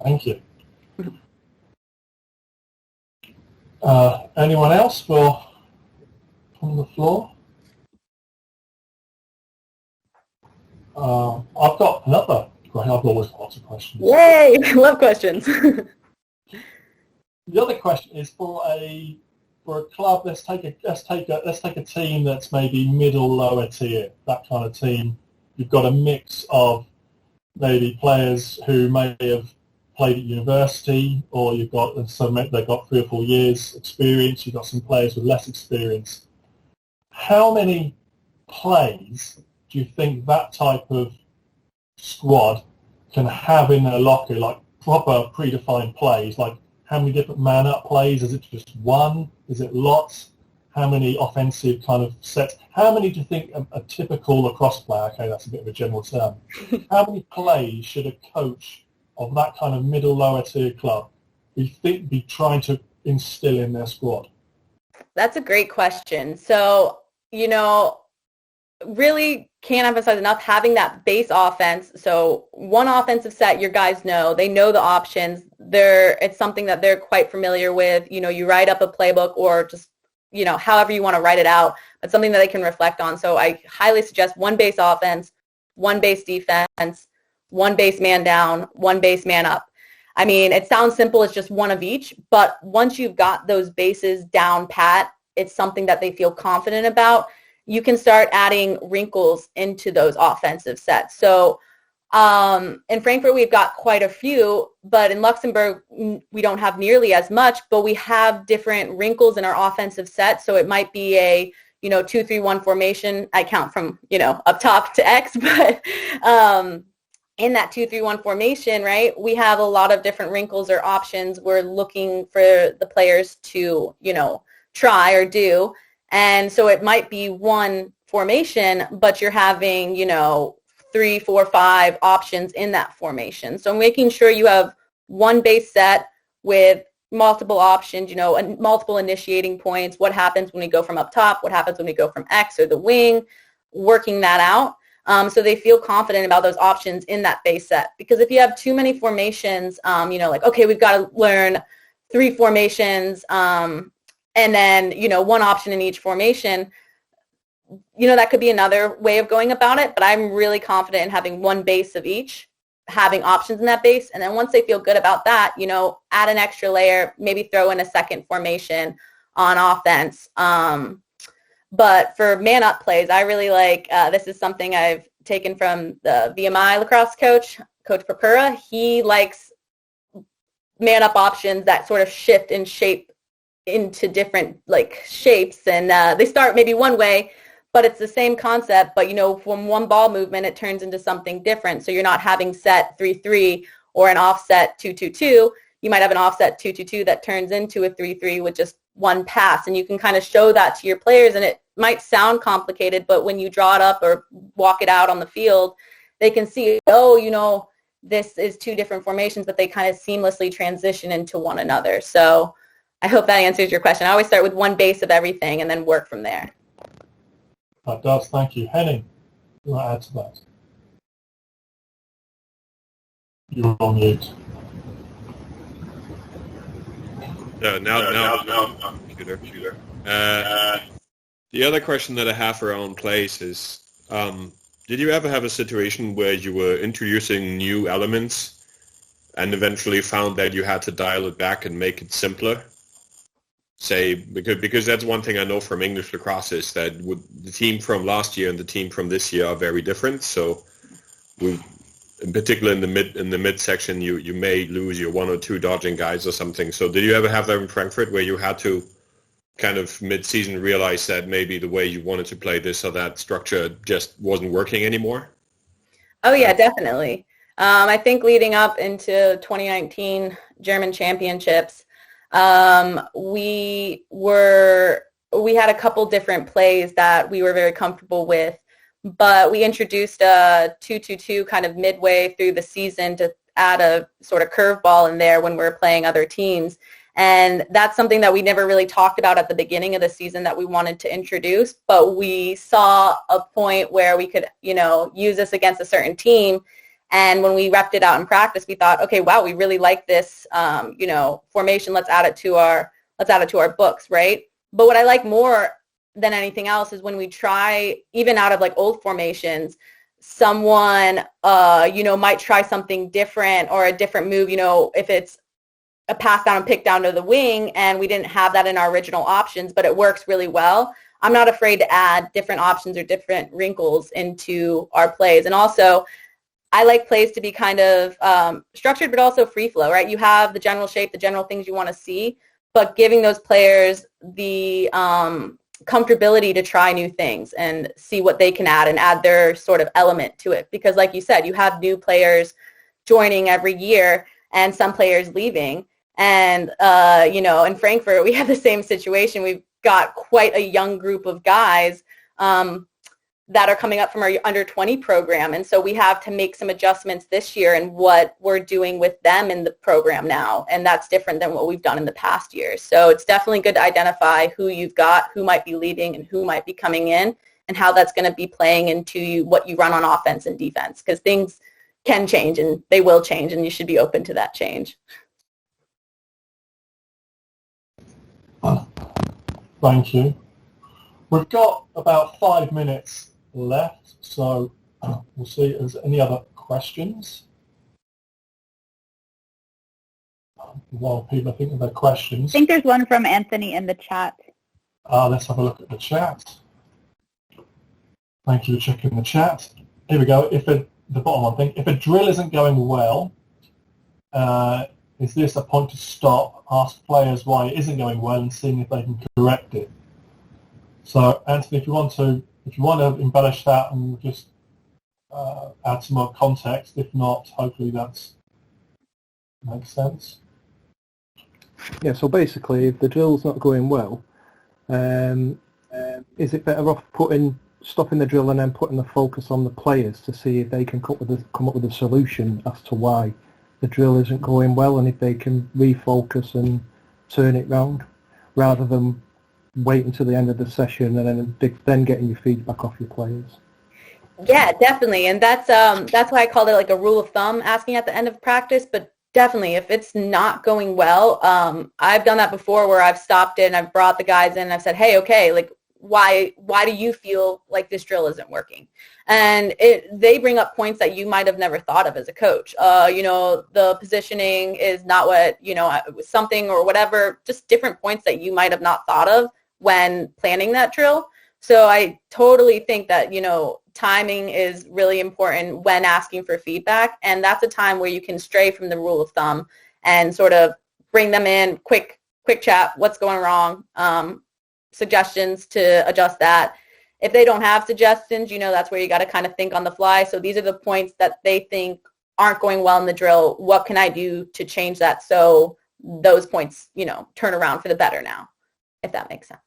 Thank you. Anyone else from the floor? I've got another. I've always got lots of questions. Yay! Love questions. The other question is for a club. Let's take a team that's maybe middle lower tier. That kind of team. You've got a mix of maybe players who may have played at university, or you've got they've got 3 or 4 years experience. You've got some players with less experience. How many plays do you think that type of squad can have in their locker, like proper predefined plays? Like how many different man-up plays? Is it just one? Is it lots? How many offensive kind of sets? How many do you think a typical lacrosse player, okay, that's a bit of a general term, how many plays should a coach of that kind of middle lower tier club be trying to instill in their squad? That's a great question. So, really can't emphasize enough having that base offense. So one offensive set, your guys know, they know the options. It's something that they're quite familiar with. You write up a playbook or just, however you want to write it out, but something that they can reflect on. So I highly suggest one base offense, one base defense, one base man down, one base man up. I mean, it sounds simple, it's just one of each, but once you've got those bases down pat, it's something that they feel confident about. You can start adding wrinkles into those offensive sets. So in Frankfurt, we've got quite a few, but in Luxembourg, we don't have nearly as much, but we have different wrinkles in our offensive set. So it might be a 2-3-1 formation. I count from, up top to X, but in that 2-3-1 formation, right, we have a lot of different wrinkles or options we're looking for the players to, try or do. And so it might be one formation, but you're having, 3, 4, 5 options in that formation. So making sure you have one base set with multiple options, and multiple initiating points. What happens when we go from up top? What happens when we go from X or the wing? Working that out. So they feel confident about those options in that base set. Because if you have too many formations, okay, we've got to learn 3 formations, and then, one option in each formation, that could be another way of going about it. But I'm really confident in having one base of each, having options in that base. And then once they feel good about that, add an extra layer, maybe throw in a second formation on offense. But for man-up plays, I really like, this is something I've taken from the VMI lacrosse coach, Coach Papura. He likes man-up options that sort of shift in shape into different shapes. And they start maybe one way, but it's the same concept. But, from one ball movement, it turns into something different. So you're not having set 3-3 or an offset 2-2-2. You might have an offset 2-2-2 that turns into a 3-3 with just one pass. And you can kind of show that to your players, and it might sound complicated, but when you draw it up or walk it out on the field, they can see, this is 2 different formations, but they kind of seamlessly transition into one another. So I hope that answers your question. I always start with one base of everything and then work from there. That does. Thank you. Henning, you want to add to that? You're on mute. No. Computer. The other question that I have around plays is, did you ever have a situation where you were introducing new elements and eventually found that you had to dial it back and make it simpler? Say, because that's one thing I know from English lacrosse is that the team from last year and the team from this year are very different. So, in particular in the mid section, you may lose your 1 or 2 dodging guys or something. So, did you ever have that in Frankfurt where you had to kind of mid-season realize that maybe the way you wanted to play this or that structure just wasn't working anymore? Oh yeah, definitely. I think leading up into 2019 German Championships, we had a couple different plays that we were very comfortable with, but we introduced a 2-2-2 kind of midway through the season to add a sort of curveball in there when we're playing other teams. And that's something that we never really talked about at the beginning of the season that we wanted to introduce, but we saw a point where we could, use this against a certain team. And when we repped it out in practice, we thought, okay, wow, we really like this, formation. Let's add it to our books, right? But what I like more than anything else is when we try, even out of like old formations, someone, might try something different or a different move, if it's a pass down and pick down to the wing, and we didn't have that in our original options, but it works really well. I'm not afraid to add different options or different wrinkles into our plays. And also, I like plays to be kind of structured, but also free flow, right? You have the general shape, the general things you want to see, but giving those players the comfortability to try new things and see what they can add and add their sort of element to it. Because like you said, you have new players joining every year and some players leaving. And, in Frankfurt, we have the same situation. We've got quite a young group of guys that are coming up from our under 20 program. And so we have to make some adjustments this year in what we're doing with them in the program now. And that's different than what we've done in the past years. So it's definitely good to identify who you've got, who might be leaving and who might be coming in, and how that's going to be playing into what you run on offense and defense, because things can change and they will change, and you should be open to that change. Thank you. We've got about 5 minutes left, so we'll see if there's any other questions. While people are thinking of their questions. I think there's one from Anthony in the chat. Let's have a look at the chat. Thank you for checking the chat. Here we go. The bottom one thing, if a drill isn't going well, is this a point to stop, ask players why it isn't going well, and seeing if they can correct it? So, Anthony, if you want to embellish that and just add some more context. If not, hopefully that makes sense. Yeah. So basically, if the drill's not going well, is it better off stopping the drill and then putting the focus on the players to see if they can come up with a solution as to why the drill isn't going well, and if they can refocus and turn it round, rather than wait until the end of the session and then getting your feedback off your players? Yeah, definitely. And that's why I called it like a rule of thumb, asking at the end of practice. But definitely, if it's not going well, I've done that before where I've stopped it and I've brought the guys in and I've said, hey, okay, like, why do you feel like this drill isn't working? And they bring up points that you might have never thought of as a coach. The positioning is not what, something or whatever, just different points that you might have not thought of when planning that drill. So I totally think that, timing is really important when asking for feedback. And that's a time where you can stray from the rule of thumb and sort of bring them in, quick chat, what's going wrong, suggestions to adjust that. If they don't have suggestions, that's where you got to kind of think on the fly. So these are the points that they think aren't going well in the drill. What can I do to change that so those points, turn around for the better now, if that makes sense.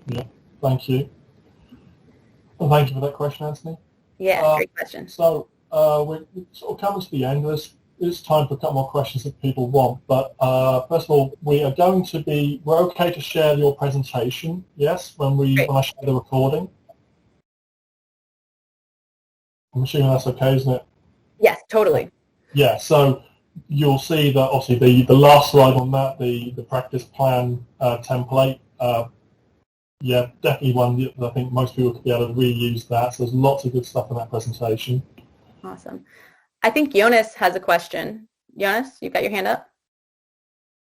Yeah, thank you. Well, thank you for that question, Anthony. Yeah, great question. So we're sort of coming to the end. It's time for a couple more questions if people want. But first of all, we're okay to share your presentation, yes, when I share the recording? I'm assuming that's okay, isn't it? Yes, totally. Yeah, so you'll see that obviously the last slide on that, the practice plan template, definitely one that I think most people could be able to reuse that. So there's lots of good stuff in that presentation. Awesome. I think Jonas has a question. Jonas, you got your hand up?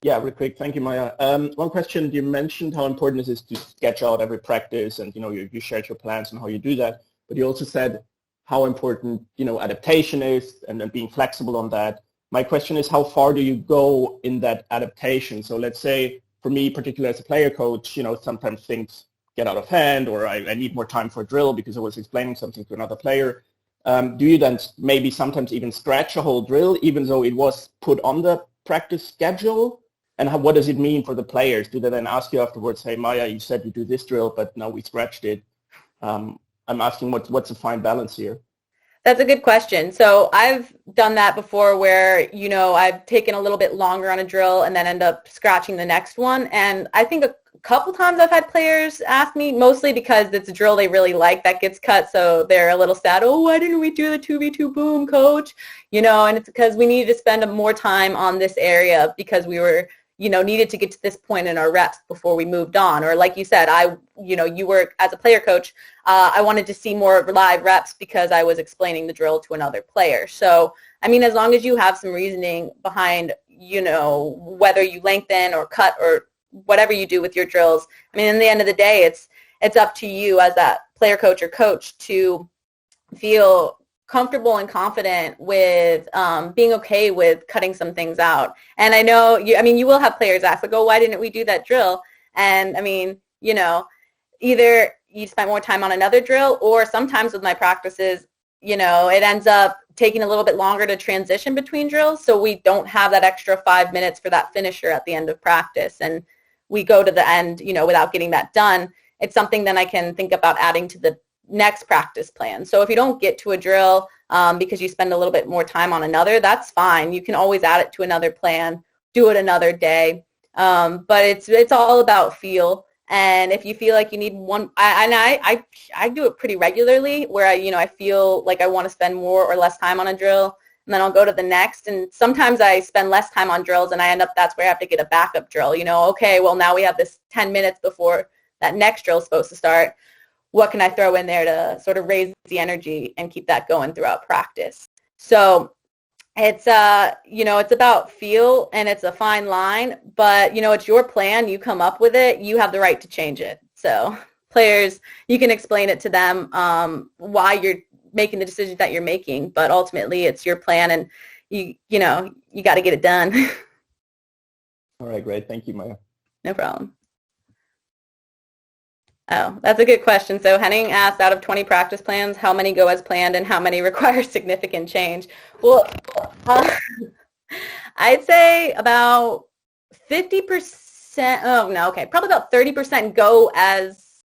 Yeah, real quick. Thank you, Maya. One question, you mentioned how important it is to sketch out every practice and, you shared your plans and how you do that. But you also said how important, adaptation is and being flexible on that. My question is, how far do you go in that adaptation? So let's say, for me, particularly as a player coach, sometimes things get out of hand, or I need more time for a drill because I was explaining something to another player. Do you then maybe sometimes even scratch a whole drill, even though it was put on the practice schedule? And what does it mean for the players? Do they then ask you afterwards, hey, Maiah, you said you do this drill, but now we scratched it? I'm asking what's the fine balance here? That's a good question. So I've done that before where, I've taken a little bit longer on a drill and then end up scratching the next one. And I think a couple times I've had players ask me, mostly because it's a drill they really like that gets cut. So they're a little sad, oh, why didn't we do the 2v2 boom, coach? And it's because we needed to spend more time on this area because we were needed to get to this point in our reps before we moved on. Or like you said, you were, as a player coach, I wanted to see more live reps because I was explaining the drill to another player. So, as long as you have some reasoning behind, whether you lengthen or cut or whatever you do with your drills, in the end of the day, it's up to you as that player coach or coach to feel comfortable and confident with being okay with cutting some things out. And I know, you will have players ask, like, oh, why didn't we do that drill? And, either you spend more time on another drill, or sometimes with my practices, it ends up taking a little bit longer to transition between drills, so we don't have that extra 5 minutes for that finisher at the end of practice. And we go to the end, without getting that done. It's something then I can think about adding to the next practice plan. So if you don't get to a drill because you spend a little bit more time on another, that's fine. You can always add it to another plan, do it another day. But it's all about feel. And if you feel like you need one, I do it pretty regularly where I feel like I want to spend more or less time on a drill, and then I'll go to the next. And sometimes I spend less time on drills and that's where I have to get a backup drill. Okay, well, now we have this 10 minutes before that next drill is supposed to start. What can I throw in there to sort of raise the energy and keep that going throughout practice? So it's, it's about feel, and it's a fine line, but, it's your plan. You come up with it. You have the right to change it. So players, you can explain it to them why you're making the decisions that you're making, but ultimately it's your plan, and you got to get it done. All right, great. Thank you, Maiah. No problem. Oh, that's a good question. So Henning asked, out of 20 practice plans, how many go as planned and how many require significant change? Well, I'd say about 50%, probably about 30% go as,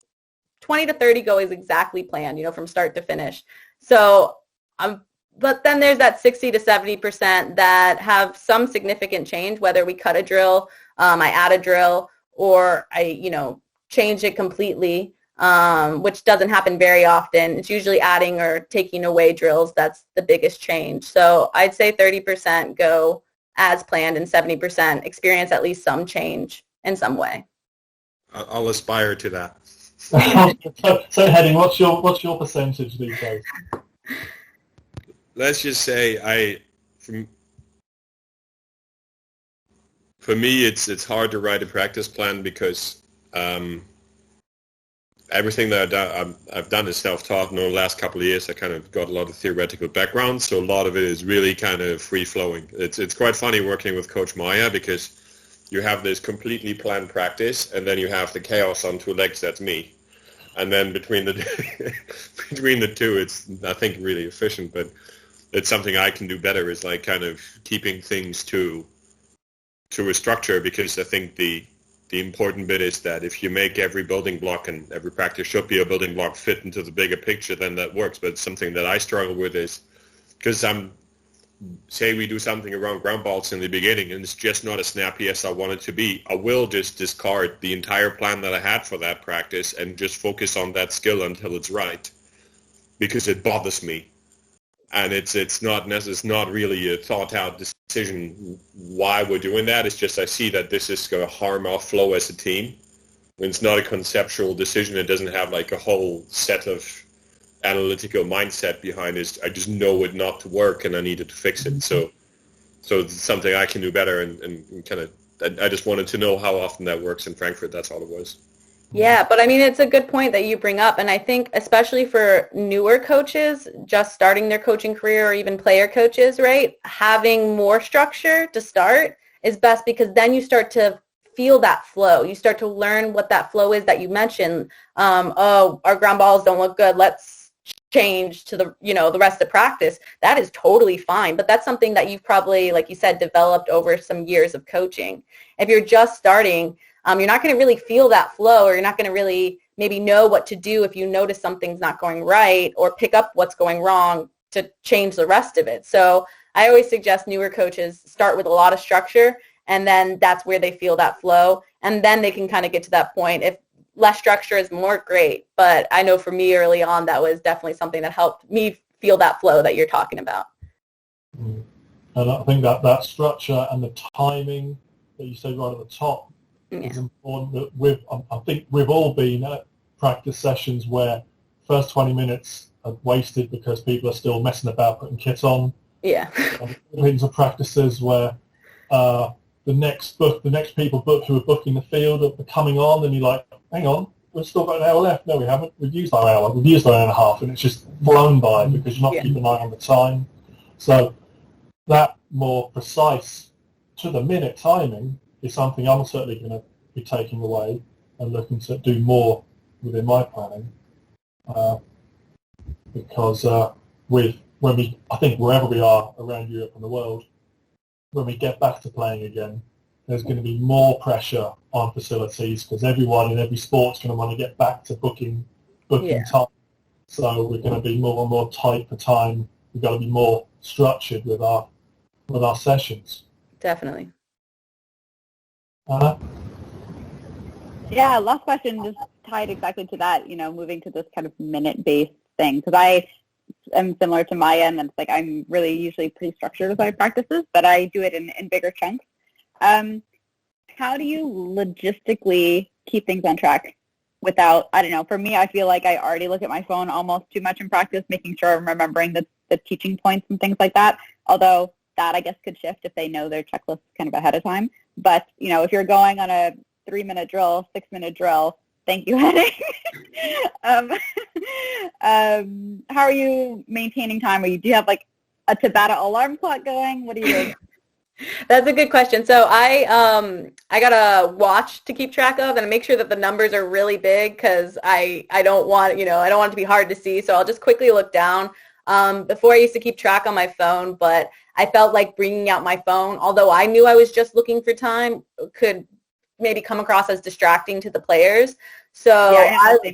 20 to 30 go as exactly planned, from start to finish. So, but then there's that 60 to 70% that have some significant change, whether we cut a drill, I add a drill, or I, change it completely, which doesn't happen very often. It's usually adding or taking away drills. That's the biggest change. So I'd say 30% go as planned and 70% experience at least some change in some way. I'll aspire to that. So Henning, what's your percentage these days? Let's just say for me, it's hard to write a practice plan because everything that I've done is self-taught, and over the last couple of years I kind of got a lot of theoretical background, so a lot of it is really kind of free-flowing. It's quite funny working with Coach Maiah because you have this completely planned practice, and then you have the chaos on two legs, that's me. And then between the two, it's, I think, really efficient, but it's something I can do better, is like kind of keeping things to a structure, because I think the important bit is that if you make every building block, and every practice should be a building block, fit into the bigger picture, then that works. But something that I struggle with is, because say we do something around ground balls in the beginning and it's just not as snappy as I want it to be, I will just discard the entire plan that I had for that practice and just focus on that skill until it's right, because it bothers me. And it's not really a thought out decision why we're doing that. It's just I see that this is going to harm our flow as a team. When it's not a conceptual decision, it doesn't have like a whole set of analytical mindset behind it. I just know it not to work and I needed to fix it. So it's something I can do better, and kind of, I just wanted to know how often that works in Frankfurt. That's all it was. Yeah, but I mean, it's a good point that you bring up. And I think especially for newer coaches, just starting their coaching career or even player coaches, right, having more structure to start is best because then you start to feel that flow. You start to learn what that flow is that you mentioned. Oh, our ground balls don't look good. Let's change to the rest of practice. That is totally fine. But that's something that you've probably, like you said, developed over some years of coaching. If you're just starting, you're not going to really feel that flow, or you're not going to really maybe know what to do if you notice something's not going right, or pick up what's going wrong to change the rest of it. So I always suggest newer coaches start with a lot of structure, and then that's where they feel that flow, and then they can kind of get to that point. If less structure is more, great. But I know for me early on, that was definitely something that helped me feel that flow that you're talking about. And I think that structure and the timing that you said right at the top is important. I think we've all been at practice sessions where first 20 minutes are wasted because people are still messing about putting kit on. Yeah. Into practices where the next people who are booking the field are coming on, and you're like, hang on, we've still got an hour left. No, we haven't. We've used our hour. We've used our hour and a half, and it's just blown by because you're not keeping an eye on the time. So that more precise to the minute timing is something I'm certainly going to be taking away and looking to do more within my planning. Because I think wherever we are around Europe and the world, when we get back to playing again, there's going to be more pressure on facilities because everyone in every sport's going to want to get back to booking time. So we're going to be more and more tight for time. We've got to be more structured with our sessions. Definitely. Yeah, last question, just tied exactly to that, moving to this kind of minute-based thing, because I am similar to Maiah, and it's like I'm really usually pretty structured with my practices, but I do it in bigger chunks. How do you logistically keep things on track without, I don't know, for me, I feel like I already look at my phone almost too much in practice, making sure I'm remembering the teaching points and things like that, although that I guess could shift if they know their checklist kind of ahead of time. But, if you're going on a 3-minute drill, 6-minute drill, thank you, Henning. How are you maintaining time? Do you have like a Tabata alarm clock going? What are you doing? That's a good question. So I got a watch to keep track of and make sure that the numbers are really big because I don't want it to be hard to see. So I'll just quickly look down. Before I used to keep track on my phone, but I felt like bringing out my phone, although I knew I was just looking for time, could maybe come across as distracting to the players. So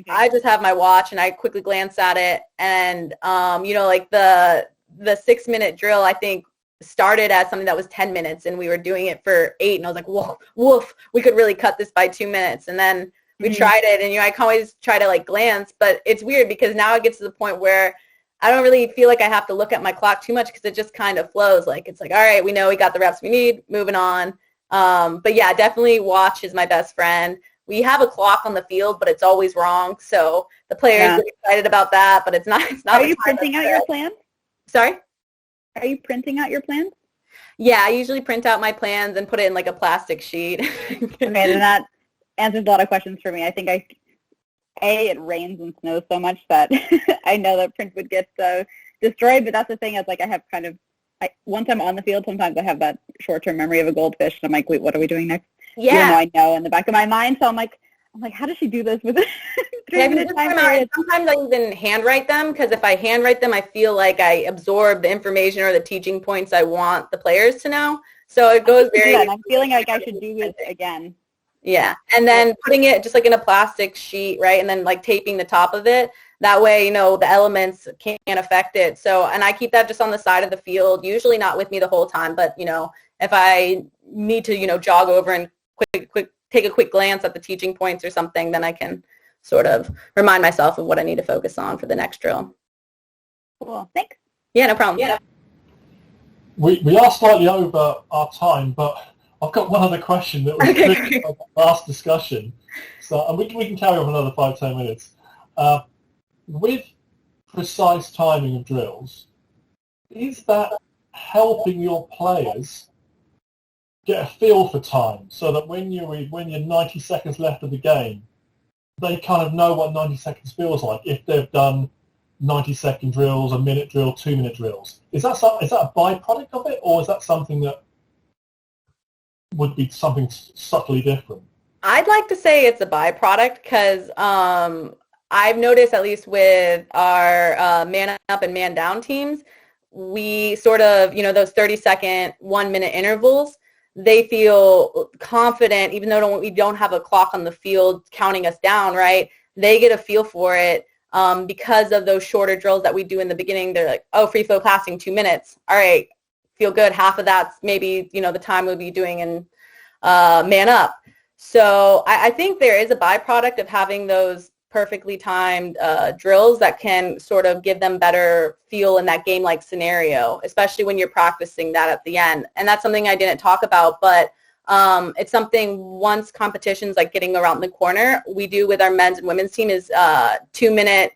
I just have my watch and I quickly glance at it. And, like the 6-minute drill, I think, started as something that was 10 minutes and we were doing it for 8. And I was like, whoa, woof, we could really cut this by 2 minutes. And then we tried it. And, I can always try to like glance, but it's weird because now it gets to the point where I don't really feel like I have to look at my clock too much because it just kind of flows. Like, it's like, all right, we know we got the reps we need, moving on. But yeah, definitely watch is my best friend. We have a clock on the field, but it's always wrong. So the players get excited about that, but it's not. Are you printing out your plans? Sorry? Are you printing out your plans? Yeah, I usually print out my plans and put it in like a plastic sheet. Okay, then that answers a lot of questions for me. I think it rains and snows so much that I know that print would get destroyed, but that's the thing is like I have kind of, once I'm on the field, sometimes I have that short-term memory of a goldfish, and I'm like, wait, what are we doing next? Yeah. Even though I know in the back of my mind, so I'm like, how does she do this with 3-minute time period? Sometimes I even handwrite them, because if I handwrite them, I feel like I absorb the information or the teaching points I want the players to know. So it goes very... I'm feeling like I should do it again. Yeah, and then putting it just like in a plastic sheet, right, and then like taping the top of it. That way, the elements can't affect it. So, and I keep that just on the side of the field, usually not with me the whole time, but, if I need to, jog over and take a quick glance at the teaching points or something, then I can sort of remind myself of what I need to focus on for the next drill. Cool, thanks. Yeah, no problem. Yeah. We are slightly over our time, but I've got one other question that was the last discussion. So, and we can carry on another 5-10 minutes. With precise timing of drills, is that helping your players get a feel for time so that when you're 90 seconds left of the game, they kind of know what 90 seconds feels like if they've done 90-second drills, a minute drill, 2-minute drills. Is that a byproduct of it, or is that something that would be something subtly different? I'd like to say it's a byproduct because I've noticed, at least with our man up and man down teams, we sort of, those 30-second, 1-minute intervals, they feel confident, even though we don't have a clock on the field counting us down, right? They get a feel for it because of those shorter drills that we do in the beginning. They're like, oh, free flow passing, 2 minutes. All right, feel good. Half of that's maybe, the time we'll be doing in man up. So I think there is a byproduct of having those perfectly timed drills that can sort of give them better feel in that game-like scenario, especially when you're practicing that at the end. And that's something I didn't talk about, but it's something once competitions like getting around the corner, we do with our men's and women's team is 2-minute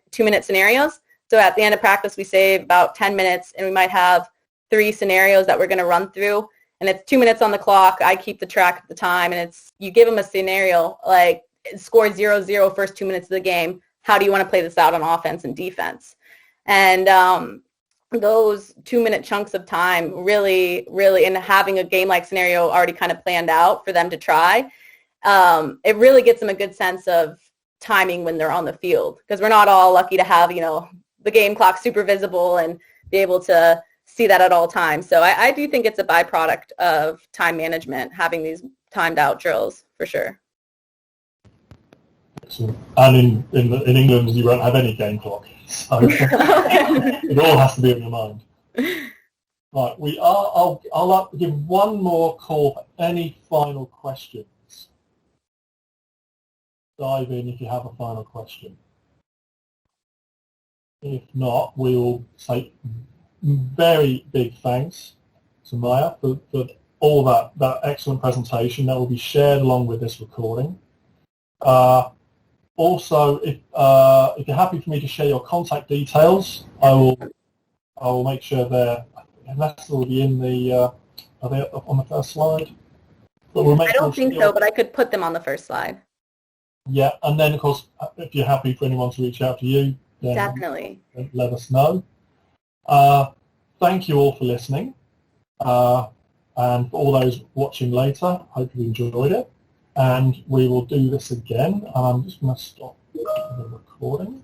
scenarios. So at the end of practice, we save about 10 minutes and we might have 3 scenarios that we're going to run through. And it's 2 minutes on the clock. I keep the track at the time, and you give them a scenario like score 0-0 first 2 minutes of the game. How do you want to play this out on offense and defense? And those 2-minute chunks of time really, and having a game-like scenario already kind of planned out for them to try, it really gets them a good sense of timing when they're on the field, because we're not all lucky to have, the game clock super visible and be able to see that at all times. So I do think it's a byproduct of time management, having these timed out drills for sure. Excellent. And in England, you won't have any game clock, so it all has to be in your mind. Right, I'll give one more call for any final questions. Dive in if you have a final question. If not, we will say very big thanks to Maiah for all that excellent presentation. That will be shared along with this recording. Also, if you're happy for me to share your contact details, I will make sure unless they'll be in the are they up on the first slide? But I don't think so, but I could put them on the first slide. Yeah, and then of course, if you're happy for anyone to reach out to you, then definitely let us know. Thank you all for listening, and for all those watching later, hope you enjoyed it. And we will do this again. I'm just going to stop the recording.